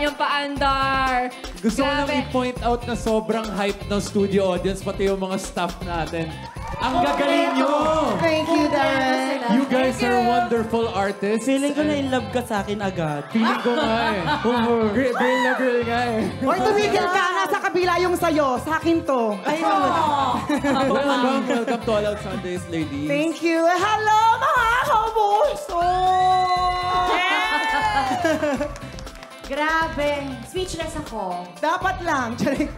Ayan pa, Andar. Gusto ko lang i-point out na sobrang hype ng studio audience, pati yung mga staff natin. Ang gagaling nyo! Thank you, Darren. You guys are wonderful artists. Feeling ko na in love ka sa akin agad. Feeling ko nga eh. Girl na girl nga eh. Hoy, tumigil ka. Nasa kabila yung sayo. Sa akin to. Welcome to All Out Sundays, ladies. Thank you. Hello, mga kabuso! Grabe. Speechless ako. Dapat lang. Tama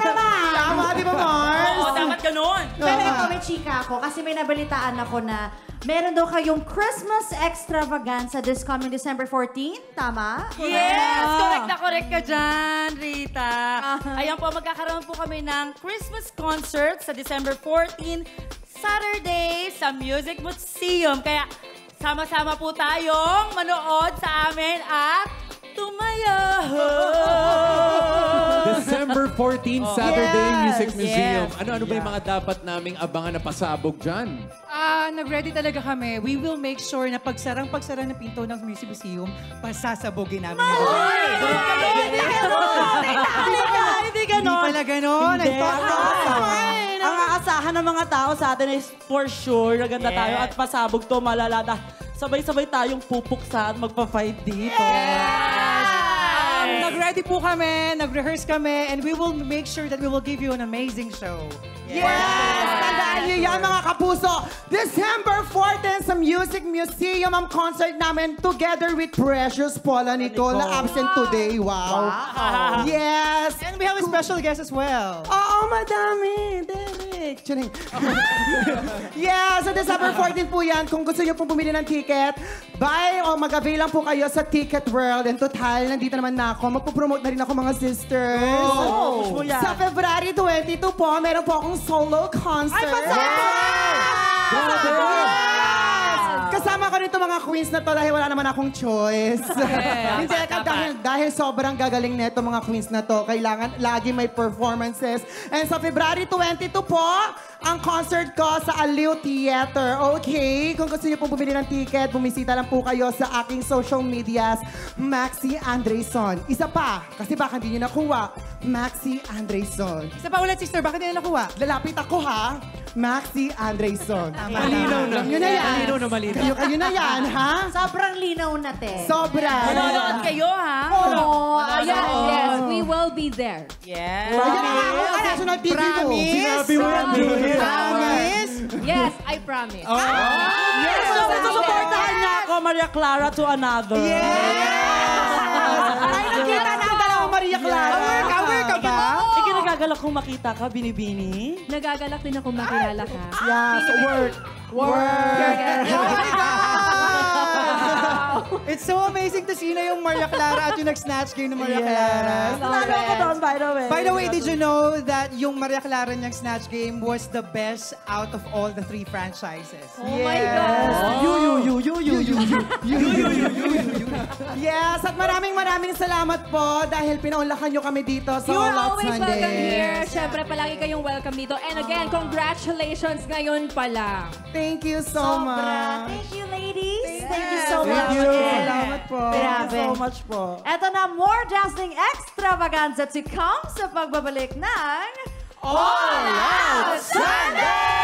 naman. Tama, di ba, Mars? Oo, dapat ganun. Pero ito, may chika ako kasi may nabalitaan ako na meron daw kayong Christmas extravaganza this coming December 14. Tama? Yes! Correct ka dyan, Rita. Ayan po, magkakaroon po kami ng Christmas concert sa December 14, Saturday, sa Music Museum. Kaya sama-sama po tayong manood sa amin at tumayo. December 14, Saturday, Yes, Music Museum. yes. Ano-ano ba yung mga dapat naming abangan na pasabog dyan? Nag-ready talaga kami. We will make sure na pagsara ng pinto ng Music Museum, pasasabogin namin. Hindi ganon. Hindi pala ganon. Hindi. Ang aasahan ng mga tao sa atin is for sure na ganda tayo at pasabog to malalada. Sabay-sabay tayong pupuksa at magpa-fight dito. Nag-ready po kami, nag-rehearse kami, and we will make sure that we will give you an amazing show. Yes! Tandaan niyo yan, mga kapuso. December 14 sa Music Museum ang concert namin together with Precious Paula Nicole na absent today. Wow! Yes! And we have a special guest as well. Oo, madami. Derek. Charing. Yes, sa December 14 po yan. Kung gusto niyo pong bumili ng ticket, buy o mag-avail lang po kayo sa Ticket World. And total, nandito naman na ako. Magpo-promote na rin ako, mga sisters. Oh, Sa February 22 po, meron po akong solo concert. Ay, kasama ko nito mga queens na to dahil wala naman akong choice. Hindi, dahil sobrang gagaling nito mga queens na to, kailangan lagi may performances. And sa February 22 po, ang concert ko sa Aliw Theater. Okay? Kung gusto niyo po bumili ng ticket, bumisita lang po kayo sa aking social medias, Maxi Andreyson. Isa pa, kasi baka hindi niyo nakuha, Maxi Andreyson. Isa pa ulit, sister, bakit hindi na nakuha? Lalapit ako ha, Maxi Andreyson. Malinaw na. Alam nyo na yan. Malinaw na malinaw. Kayo na yan, ha? Sobrang linaw na, te. Sobra. Manonood kayo, ha? Oo. Yes, we will be there. Yes. Ayan na nga ako, national TV ko. Sinabi mo yan. Promise? Yes, I promise. Yes! So, susuportahan niya ako, Maria Clara to another. Ay, nakita na ang dalawang Maria Clara. Aware ka ba? Ikinagagalak kung makita ka, Binibini. Nagagalak din ako makilala ka. Yes, work. It's so amazing to see na yung Maria Clara at yung nag-snatch game ng Maria Clara. Nanalo ako doon, by the way. By the way, did you know that yung Maria Clara niyang snatch game was the best out of all the 3 franchises? Oh my God! Yes, at maraming salamat po dahil pinaunlakan nyo kami dito sa You're All Out always welcome here. Sundays. Siyempre, palagi kayong welcome dito. And again, congratulations ngayon pala. Thank you so much. Thank you, ladies. Thank you so Thank much. you. again. Salamat po. Thank you so much po. Eto na, more dazzling extravaganza to come sa pagbabalik ng All Out Sunday!